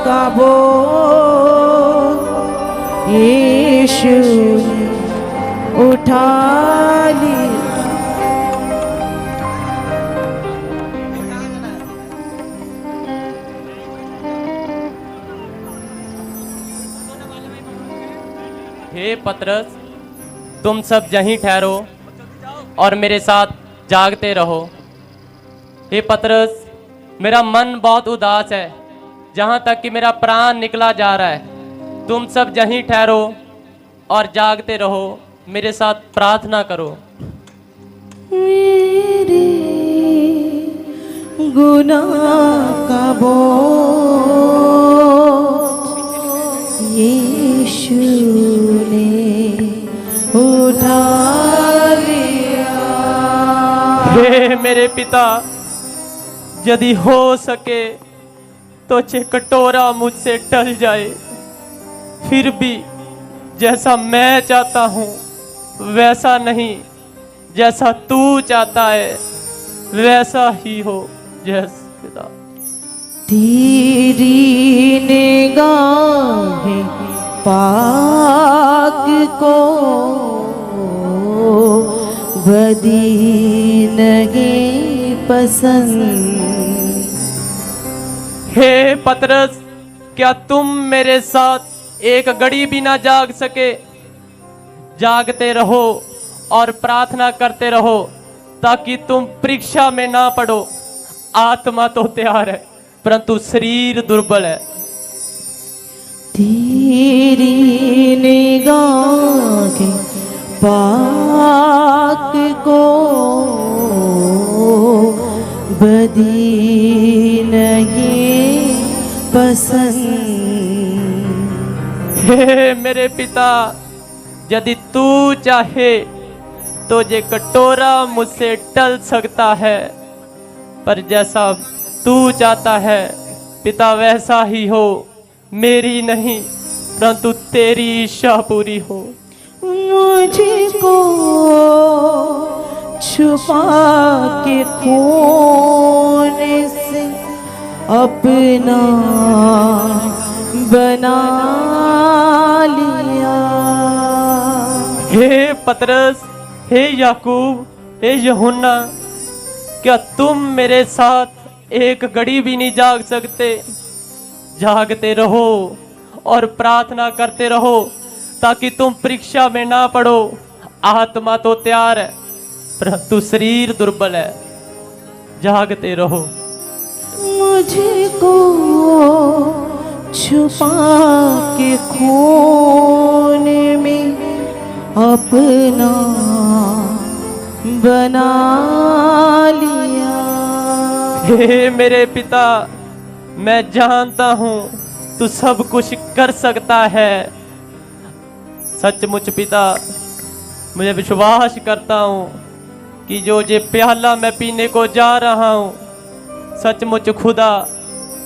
का बोझ यीशु ने उठा लिया। हे पतरस, तुम सब यहीं ठहरो और मेरे साथ जागते रहो। हे पतरस, मेरा मन बहुत उदास है, जहाँ तक कि मेरा प्राण निकला जा रहा है। तुम सब यहीं ठहरो और जागते रहो, मेरे साथ प्रार्थना करो। मेरे गुनाह का बोझ यीशु ने उठा लिया। हे मेरे पिता, यदि हो सके तो ये कटोरा मुझसे टल जाए, फिर भी जैसा मैं चाहता हूँ वैसा नहीं, जैसा तू चाहता है वैसा ही हो। यस पिता। तेरी निगाहें पाक को बदी नहीं पसंद। हे पतरस, क्या तुम मेरे साथ एक घड़ी भी ना जाग सके? जागते रहो और प्रार्थना करते रहो ताकि तुम परीक्षा में ना पड़ो। आत्मा तो तैयार है परंतु शरीर दुर्बल है। तेरी निगाहें पाक को बदी नहीं पसंद। हे मेरे पिता, यदि तू चाहे तो ये कटोरा मुझसे टल सकता है, पर जैसा तू चाहता है पिता वैसा ही हो। मेरी नहीं परंतु तेरी इच्छा पूरी हो। मुझको छुपा के कोने से अपना बना लिया। हे पतरस, हे याकूब, हे यूहन्ना, क्या तुम मेरे साथ एक घड़ी भी नहीं जाग सकते? जागते रहो और प्रार्थना करते रहो ताकि तुम परीक्षा में ना पड़ो। आत्मा तो तैयार है परंतु शरीर दुर्बल है। जागते रहो। मुझको छुपा के कोने में अपना बना लिया। हे मेरे पिता, मैं जानता हूँ तू सब कुछ कर सकता है। सचमुच पिता, मुझे विश्वास करता हूँ कि जो ये प्याला मैं पीने को जा रहा हूँ, सचमुच खुदा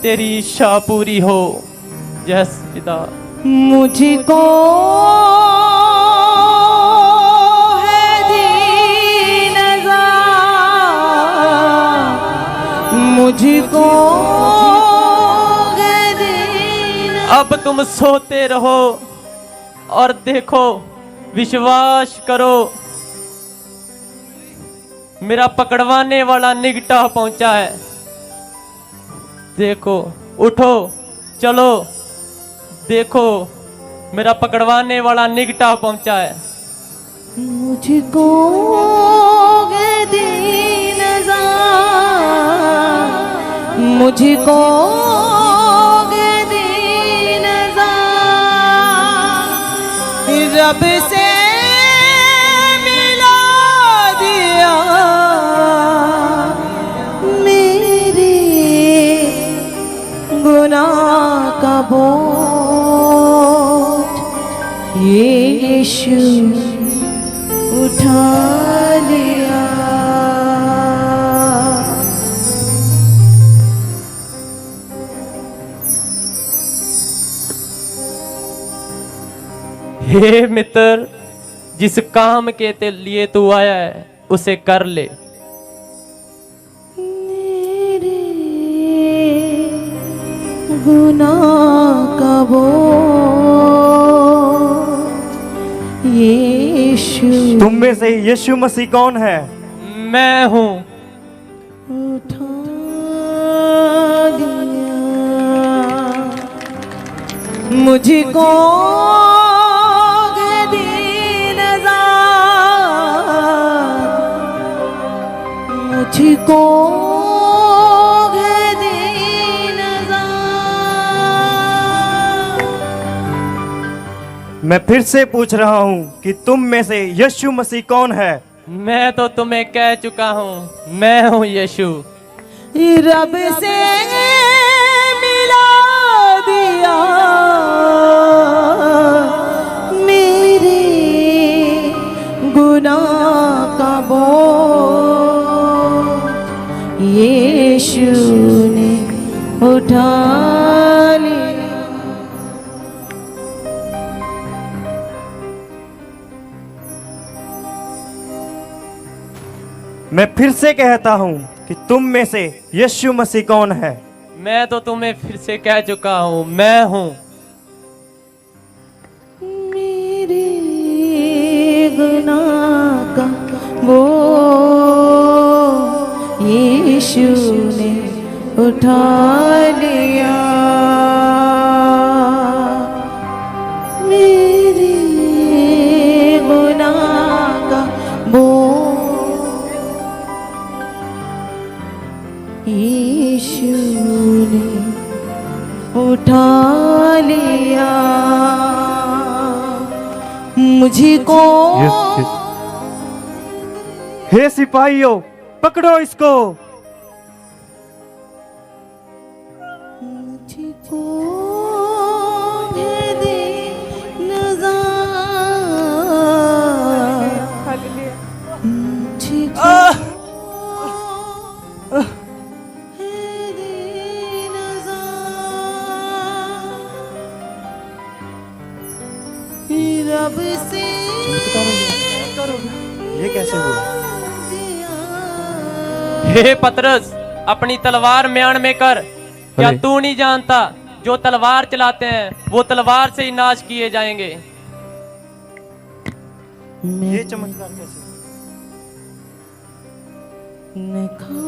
तेरी इच्छा पूरी हो। यस पिता। मुझको है दीन अज़ाब, मुझको है दीन। अब तुम सोते रहो और देखो, विश्वास करो, मेरा पकड़वाने वाला निकटा पहुंचा है। देखो, उठो, चलो, देखो, मेरा पकड़वाने वाला निकटा पहुंचा है। मुझको है दीन अज़ाब, मुझको है दीन अज़ाब, रब से मिला दिया मेरे गुनाह का बोझ यीशु उठा लिया। हे मित्र, जिस काम के लिए तू आया है उसे कर ले। मेरे गुनाह का बोझ यीशु तुम में से यीशु मसीह कौन है? मैं हूँ। उठा दिया मुझको है दीनजार, मुझको है दीनजार। मैं फिर से पूछ रहा हूँ कि तुम में से यीशु मसीह कौन है? मैं तो तुम्हें कह चुका हूँ, मैं हूँ यीशु। रब से मिला दिया मेरे गुनाह का बोझ यीशु ने उठा लिया। मैं फिर से कहता हूँ कि तुम में से यीशु मसीह कौन है? मैं तो तुम्हें फिर से कह चुका हूँ, मैं हूँ। मेरे गुनाह का बोझ यीशु ने उठा लिया। मेरे गुनाह का बोझ यीशु ने उठा लिया। मुझको हे सिपाहियों, पकड़ो इसको। मुझको है दीनजार, मुझको है दीनजार। रब से ये कैसे हुआ? हे पतरस, अपनी तलवार म्यान में कर। क्या तू नहीं जानता जो तलवार चलाते हैं वो तलवार से ही नाश किए जाएंगे। ये चमत्कार कैसे? मैं खा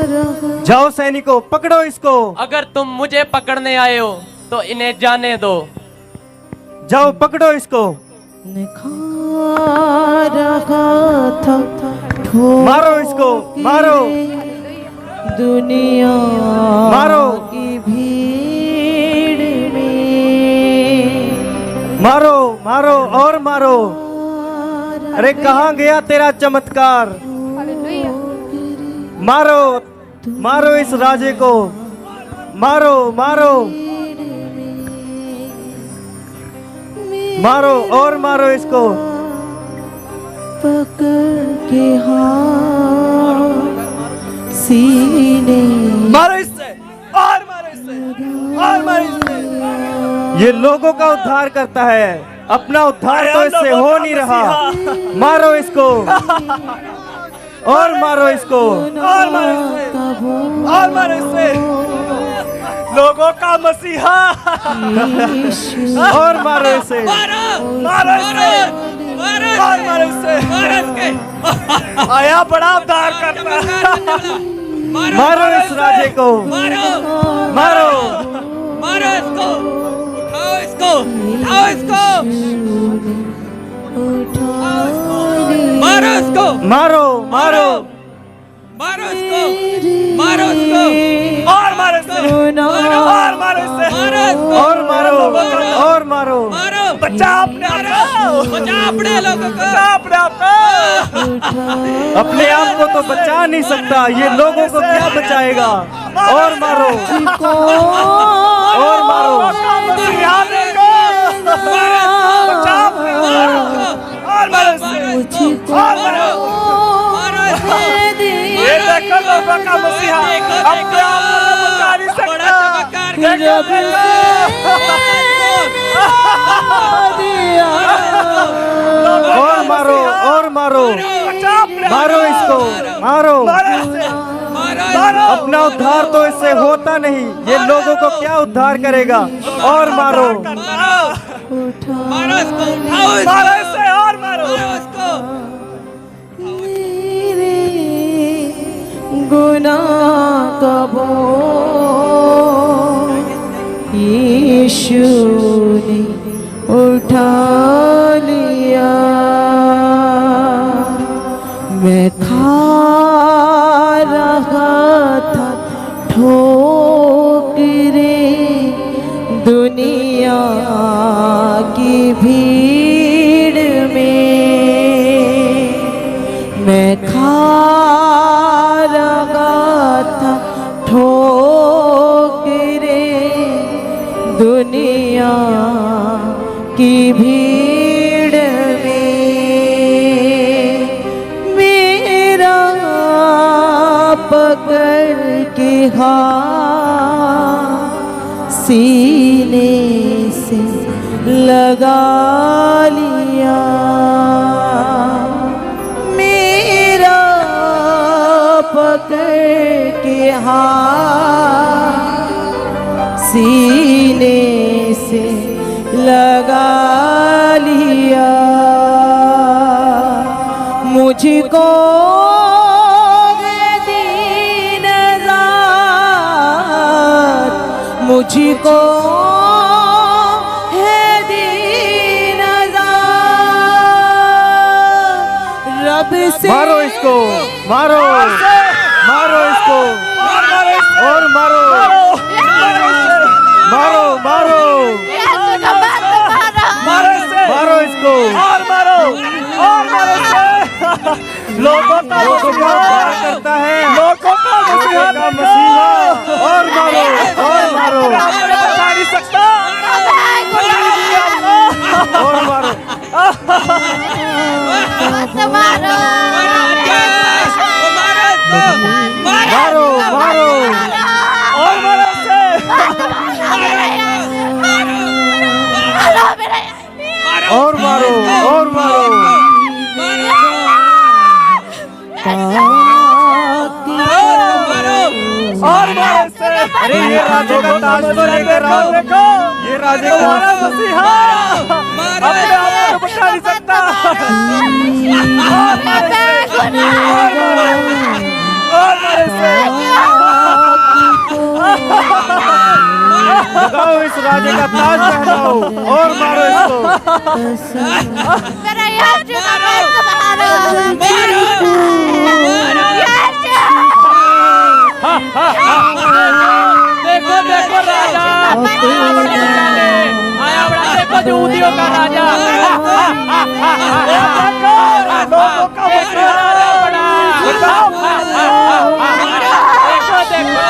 रहा जाओ सैनिकों, पकड़ो इसको। अगर तुम मुझे पकड़ने आए हो तो इन्हें जाने दो। जाओ पकड़ो इसको। मैं खा रहा था मारो इसको, मारो। दुनिया मारो। की भीड़ में मारो, मारो और मारो। अरे कहाँ गया तेरा चमत्कार? मारो, मारो इस राजे को, मारो, मारो, मारो और मारो इसको। पकड़ के हाथ सीने मारो इससे, और मारो इससे, और मारो इससे। ये लोगों का उद्धार करता है, अपना उद्धार तो इससे हो नहीं रहा। मारो इसको, और मारो इसको, और मारो इससे, और मारो इससे। लोगों का मसीहा, और मारो इसे, मारो इसे, और मारो इसे। आया बड़ा उद्धार करता है। मारो इस राजे को, मारो, मारो, मारो इसको, उठाओ इसको, उठाओ इसको, मारो इसको, मारो, मारो, मारो इसको, मारो इसको, और मारो इसे, और मारो इसे, और मारो, और मारो। बचा अपने आप को, बचा अपने लोगों को, बचा अपने आप को। अपने आप को तो बचा नहीं सकता, ये लोगों को क्या बचाएगा? और मारो, और मारो, बचा अपने आप को, और मारो इसे, और मारो। ये देखो लोगों का मसीहा अपने आप को बचा नहीं सकता। देखो, और मारो, और मारो, मारो इसको, मारो, अपना उद्धार तो इससे होता नहीं, ये लोगों को क्या उद्धार करेगा। और मारो, मारो इसको, मारो इसे और मारो इसको। मेरे गुनाह का बोझ यीशु ने उठा लिया। मैं खा रहा था ठोकरें दुनिया की भीड़ में, मैं खा रहा था ठोकरें दुनिया की भीड़ में। मेरा पकड़ के हाथ सीने से लगा लिया। मेरा पकड़ के हाथ सीने से लगा लिया। मुझको दीन आज़ाद, मुझको है दीन आज़ाद। रब से मारो इसको, मारो, मारो इसको और मारो, मारो, मारो, मारो इसे मारो इसको और मारो इसे। लोगों का उद्धार करता है, लोगों का लोगों का मसीहा। और मारो, और मारो, बचा नहीं सकता, और मारो, मारो, मारो, और मारो इसे। और मारो, और मारो। और मारो इसे। अरे ये राजे का ताज तो लेकर आओ, देखो ये राजे हमारा का मसीहा अपने आप को बचा नहीं सकता। और मारो इसे। लगाओ इस राजे का ताज पहनाओ और मारो इसको। देखो देखो राजा आया बड़ा, देखो यहूदियों का राजा। लोगों का देखो राजा बड़ा, देखो देखो,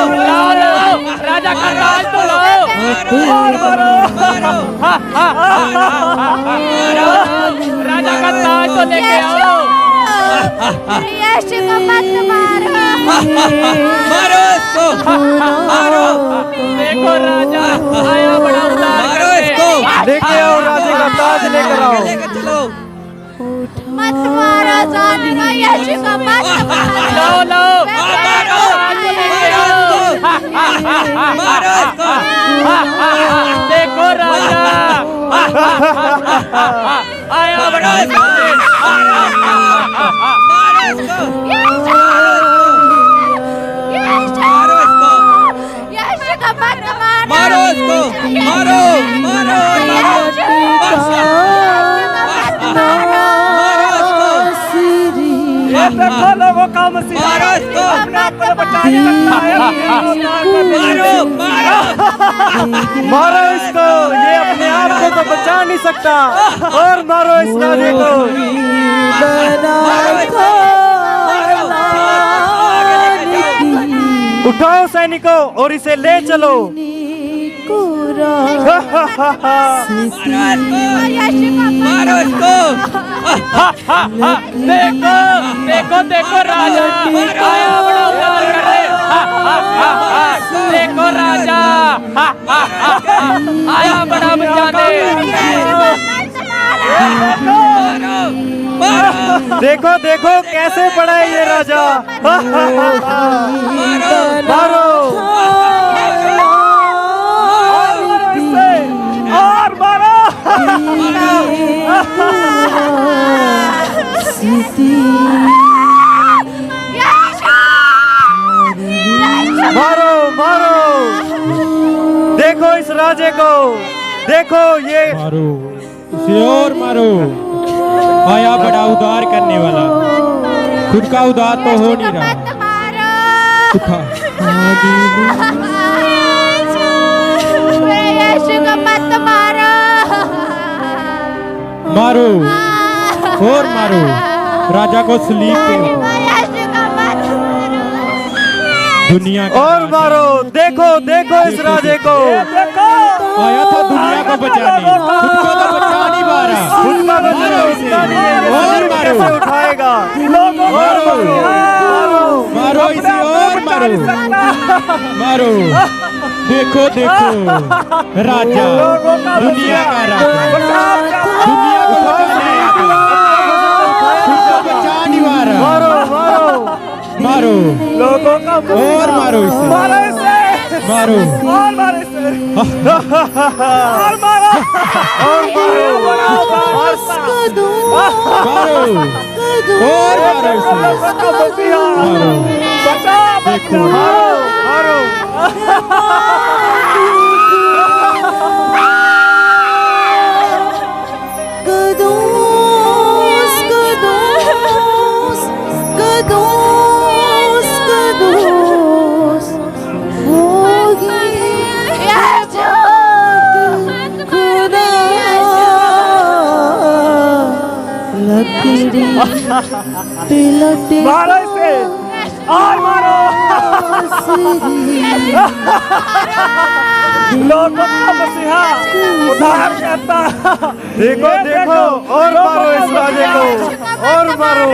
लाओ लाओ राजा का ताज तो लाओ। राजा का ताज तो लेके आओ। मारो इसको, मारो देखो राजा आया बड़ा उद्धार मारो करने। इसको। लेके आओ राजे का ताज लेकर आओ। लेकर चलो। मत मारो जालिमा, यीशु को मत मारो। लाओ लाओ मारो, मारो इसको। देखो राजा आया बड़ा मारो इसको। यीशु को मत मारो। मारो इसको, मारो, मारो, ये देखो लोगों का मसीहा। मारो इसको, अपने आप को बचा नहीं सकता है। मारो, मारो, मारो इसको, ये अपने आप को तो बचा नहीं सकता। और मारो इस राजे को। उठाओ सैनिकों और इसे ले चलो। मारो इसको। देखो देखो देखो राजा आया बड़ा उद्धार करने। देखो राजा आया बड़ा बचाने। मारो, मारो, देखो देखो कैसे पड़ा है ये राजा। मारो और मारो। मारो मारो, देखो इस राजे को, देखो ये मारो इसे और मारो। आया बड़ा उद्धार करने वाला, खुद का उद्धार तो हो नहीं रहा। उठा यीशु को मत मारो। मारो और मारो, राजा को सलीब पे यीशु को मत मारो। दुनिया का और राजा मारो। देखो देखो इस राजे को, देखो आया था दुनिया को बचाने, खुद को तो बचा नहीं पा रहा। उनका बच्चा उसका नहीं है, ये और सलीब मारो। कैसे उठाएगा। लोगों को मारो मारो इसे और मारो। सकता। मारो देखो देखो, राजा दुनिया का राजा, दुनिया को बचाने आया था, खुद को बचा नहीं पा रहा। मारो मारो मारो लोगों का और मारो इसे, मारो इसे। मारो और मारो इसे। और मारो। और मारो मारो और मारो इसे, मारो बचा देखो मारो मारो। कदूस कदूस कदूस कदूस होगी यीशु खुदा लकड़ी पे लटे मारो इसे। और मारो। लोगों का मसीहा उद्धार करता। देखो देखो और मारो इस राजे को, और मारो।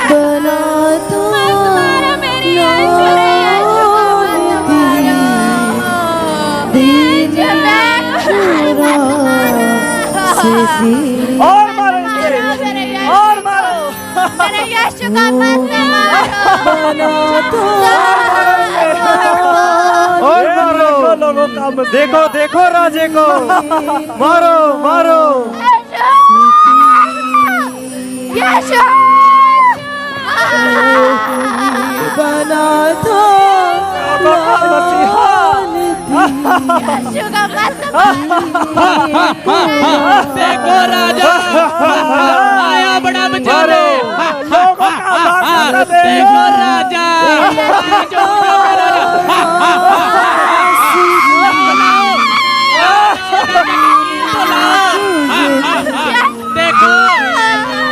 बना तो और मारो इसे। और मारो। मेरे यीशु का मत मारो। और मारो। लोगों का मसीहा। देखो देखो राजे को, मारो मारो। यीशु बना तो लोगों का मसीहा। यीशु का मत देखो राजा आया बड़ा बचाने। लोगों का उद्धार करता देखो राजा देखो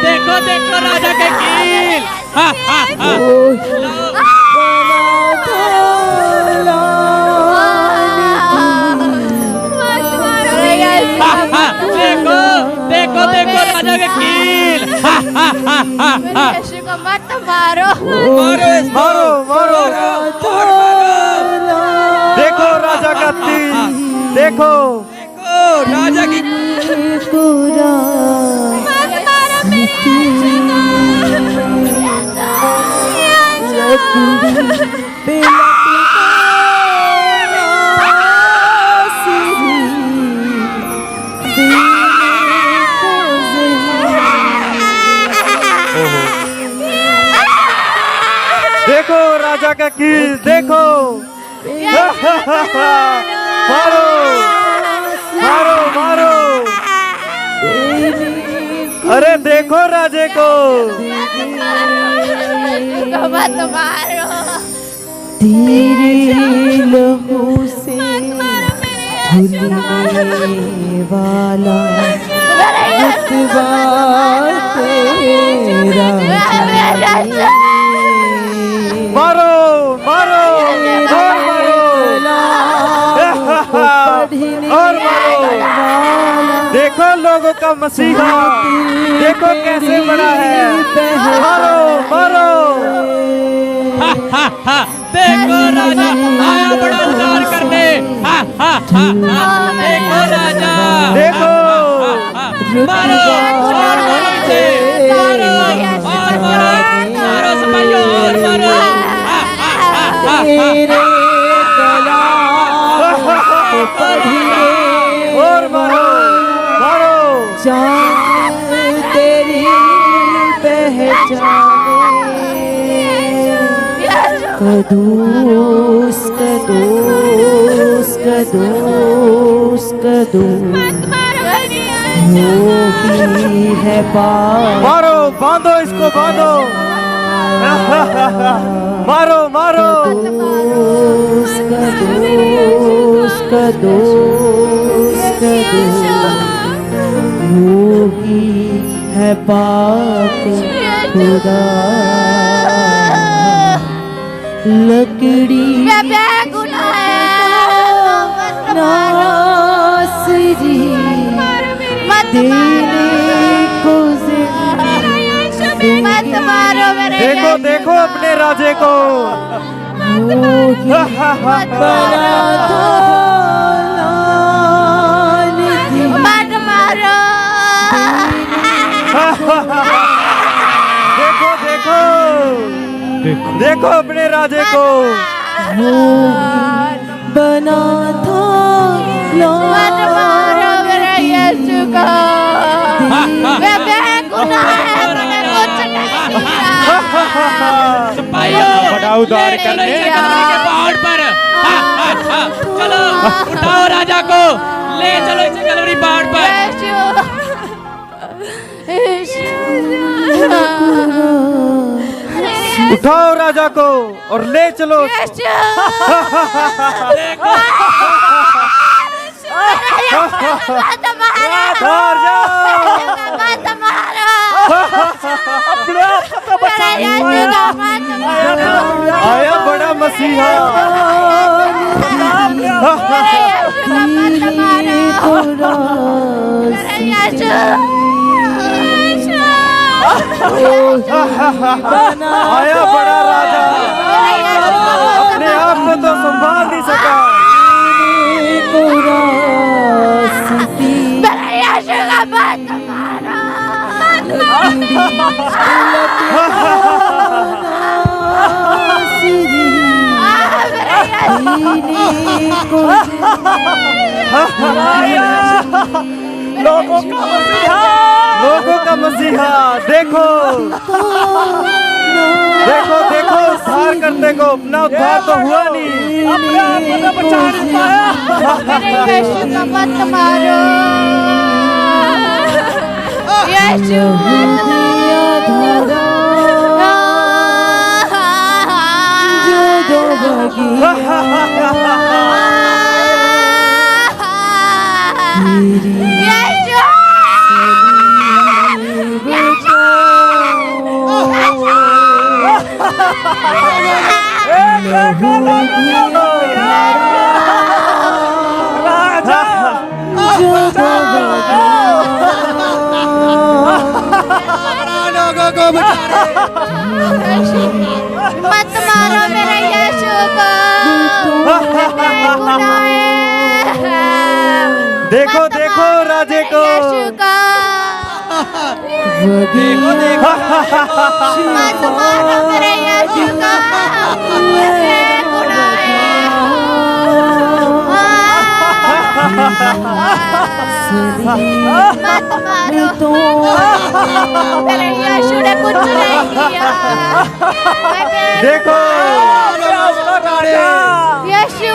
देखो देखो राजा के कील। देखो देखो देखो राजा के कील। यीशु को मत मारो। मारो मारो। देखो राजा का तीर, देखो राजा की मत मारो मेरे देखो राजा का कील, देखो। मारो मारो मारो। अरे देखो राजे को, मत मारो। तेरे लहू से धुलने वाला रुतबा तेरा मारो मारो और मारो और मारो। देखो लोगों का मसीहा, देखो कैसे बड़ा है। मारो मारो। देखो राजा आया बड़ा उद्धार करने। देखो राजा देखो मारो और मारो इसे, मारो और मारो, मारो सिपाहियों और मारो। तेरे कलाम को पढ़िए और मारो मारो जान तेरी पहचाने कदूस कदूस कदूस कदूस होगी है पार मारो, बांधो इसको, बांधो। मारो मारो कदूस कदूस कदूस कदूस होगी है पाक खुदा लकड़ी नासरी देने को मत मारो मेरे देखो देखो अपने राजे को। बना दो लाल दी मत मारो देखो देखो देखो अपने राजे को। बना था मत मारो मेरे यीशु को मैं बेगुनाह है मैंने कुछ नहीं किया सिपाहियों बड़ा उद्धार कर रहे हैं। कलवरी के पहाड़ पर चलो उठाओ राजा को, ले चलो इसे कलवरी पहाड़ पर। उठाओ राजा को और ले चलो। बाहर जाओ। आया बड़ा मसीहा। आया बड़ा राजा, अपने आप को तो संभाल नहीं सका। लोगों का मसीहा देखो देखो देखो, उद्धार करने को अपना उद्धार तो हुआ नहीं। मेरे यीशु को मत मारो यीशु मत मारो मेरे यीशु को देखो देखो राजे को। यीशु को देखो देखो मत मारो मेरे यीशु को मत मारो मेरे यीशु ने कुछ नहीं किया। देखो यीशु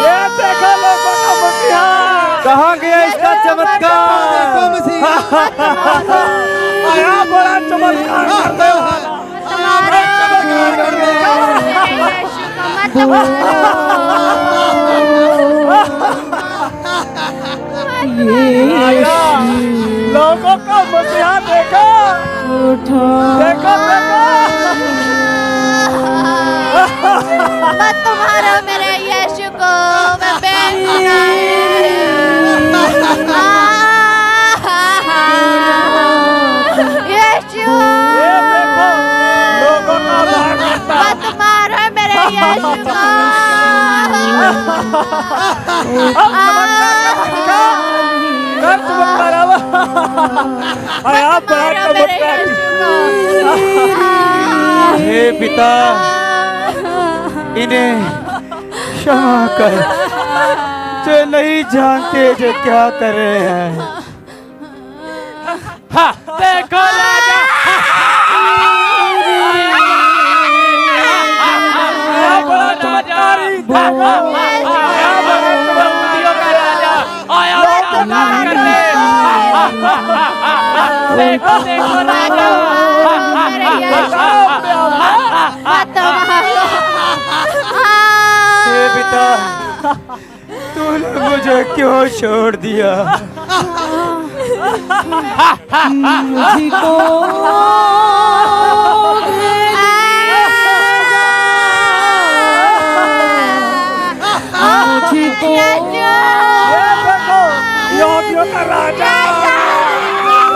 कहाँ गया इसका चमत्कार। आया बड़ा चमत्कार करने वाला। लोगों का मसीहा देखो देखो मत मारो मेरे यीशु को मैं बेगुनाह यीशु लोगों का मत मारो मेरे यीशु को कर तुम मारा आया बड़ा मारो मेरे यीशु को। हे पिता इन्हें क्षमा कर, जो नहीं जानते जो क्या कर रहे हैं। देखो राजा, बड़ा चमत्कारी, यहूदियों का राजा आया उद्धार करने। देखो देखो राजा, मेरे यीशु मत मारो। हे पिता तूने मुझे क्यों छोड़ दिया? मुझको मुझको यहूदियों का राजा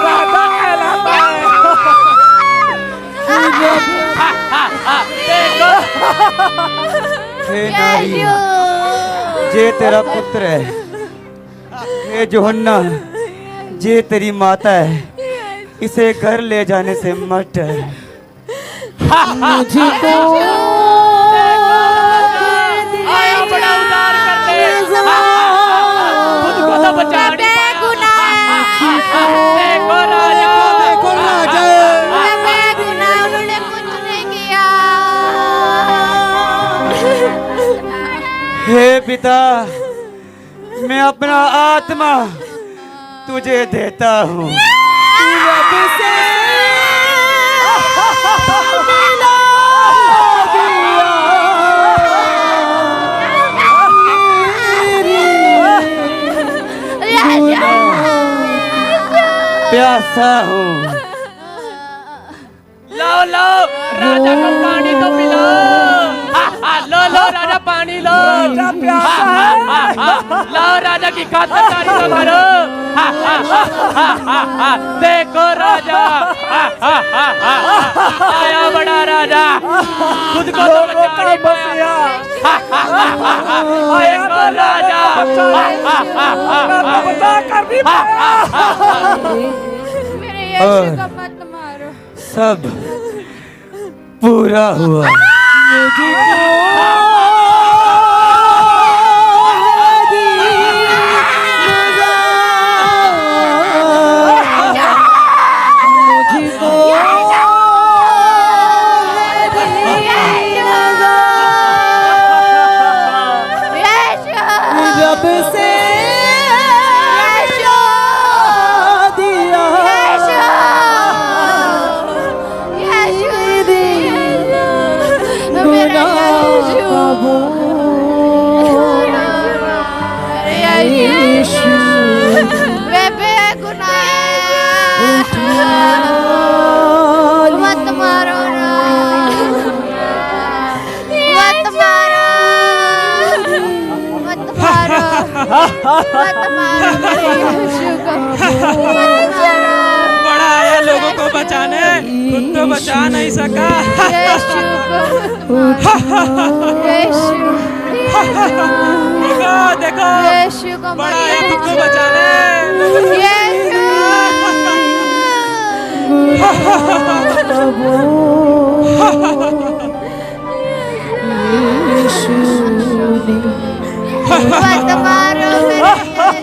राजा कहलाता है। हे नारी, जे तेरा पुत्र है। हे यूहन्ना, जे तेरी माता है। इसे घर ले जाने से मत डर। मुझको आया बड़ा उद्धार करने, खुद को तो बचा नहीं पाया। देखो राजा, देखो राजा, उन्होंने कुछ नहीं किया। हे पिता मैं अपना आत्मा तुझे देता हूँ। प्यासा हूँ। लो लो राजा को पानी तो पिलो। लो लो राजा पानी लो। लो राजा की खातिरदारी तो करो। देखो राजा, आया बड़ा राजा, खुद को तो बचा नहीं पाया। देखो राजा, बचा कर भी पाया। मेरे यीशु को मत मारो। सब पूरा हुआ। जब से दिया मत मारो ना, मत मारो, मत मारो, मत मारो मेरे यीशु को, मत मारो। बड़ा आया लोगों को बचाने, खुद तो बचा नहीं सका। यीशु को, यीशु, देखो देखो यीशु को बड़ा आया खुद को बचाने। मत मारो मेरे यीशु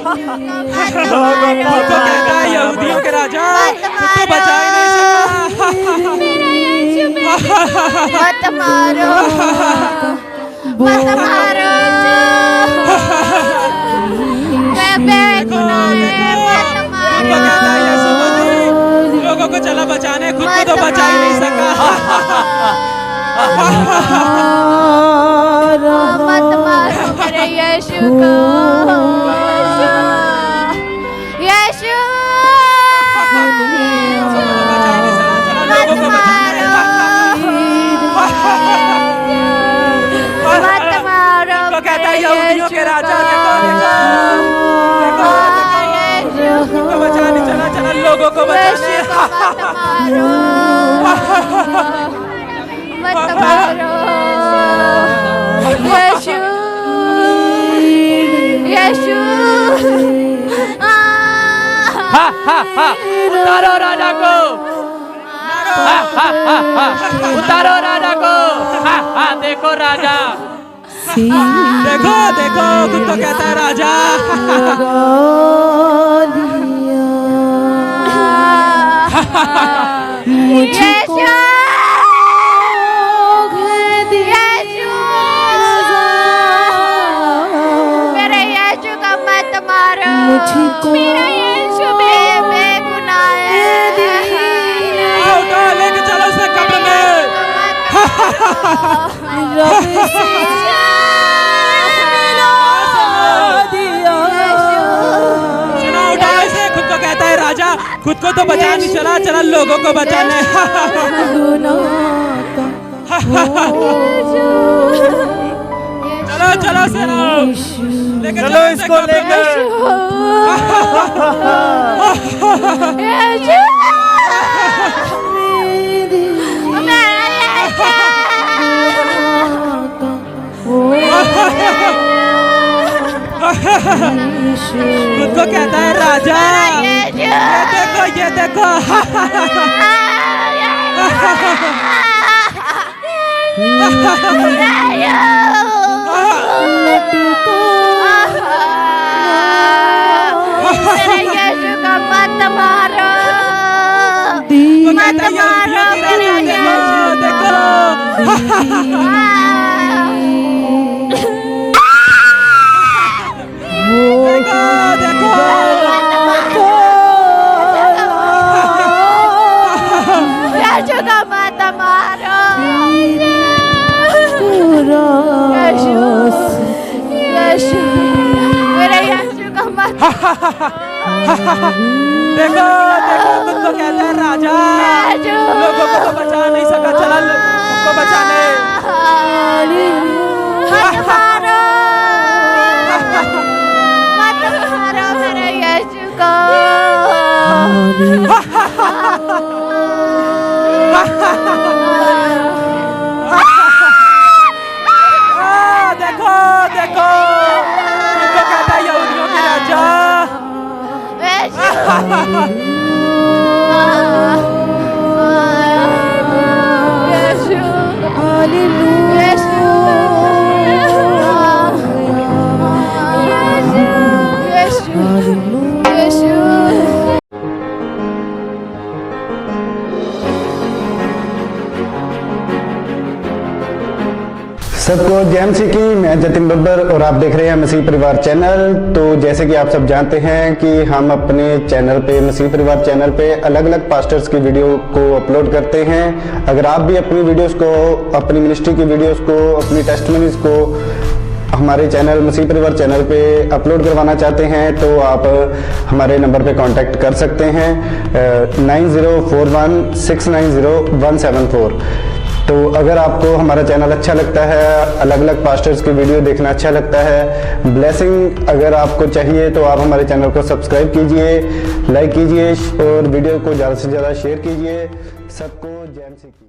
को, मत तो कहता है यहूदियों के राजा खुद को बचा ही नहीं सका। मत मारो, मत मारो, मैं बेगुनाह है, मत तो मारो। कहता है यीशु मसीह लोगों को चला बचाने, खुद को तो बचा ही नहीं सका। मत मारो मेरे यीशु को, यीशु, मत मारो, मत मारो तो कहता है यहूदियों के राजा देखो खुद को बचाने चला चला लोगों को बचाने। मत मारो यीशु, यीशु, उतारो राजा को, उतारो राजा को। देखो राजा, देखो देखो खुद को कहता है राजा। यीशु, मेरे यीशु का मत मारो, मेरा यीशु बेगुनाह है। उठा लेके चलो उसे कब्र में। चलो उठा इसे, खुद को कहता है राजा। खुद को तो बचा नहीं चला, चला लोगों को बचाने। चलो चलो चलो लेके चलो इसको लेकर। खुद को कहता है राजा। ये देखो मेरे यीशु का मत मारो, मत मारो मेरे यीशु देखो। यीशु का मत मारो, यीशु मेरे यीशु का मत। देखो देखो खुद को कहता है राजा। लोगों को तो बचा नहीं सका, चला उनको बचाने। मत मारो, मत मारो मेरे यीशु को। देखो देखो खुद को कहता है यहूदियों के राजा। सबको जय मसीह की। मैं जतिन बब्बर और आप देख रहे हैं मसीह परिवार चैनल। तो जैसे कि आप सब जानते हैं कि हम अपने चैनल पे, मसीह परिवार चैनल पे अलग अलग पास्टर्स की वीडियो को अपलोड करते हैं। अगर आप भी अपनी वीडियोस को, अपनी मिनिस्ट्री की वीडियोस को, अपनी टेस्टिमनीज को हमारे चैनल मसीह परिवार चैनल पे अपलोड करवाना चाहते हैं तो आप हमारे नंबर पे कांटेक्ट कर सकते हैं 9041690174। तो अगर आपको हमारा चैनल अच्छा लगता है, अलग अलग पास्टर्स की वीडियो देखना अच्छा लगता है, ब्लेसिंग अगर आपको चाहिए तो आप हमारे चैनल को सब्सक्राइब कीजिए, लाइक कीजिए और वीडियो को ज़्यादा से ज़्यादा शेयर कीजिए। सबको जय मसीह की।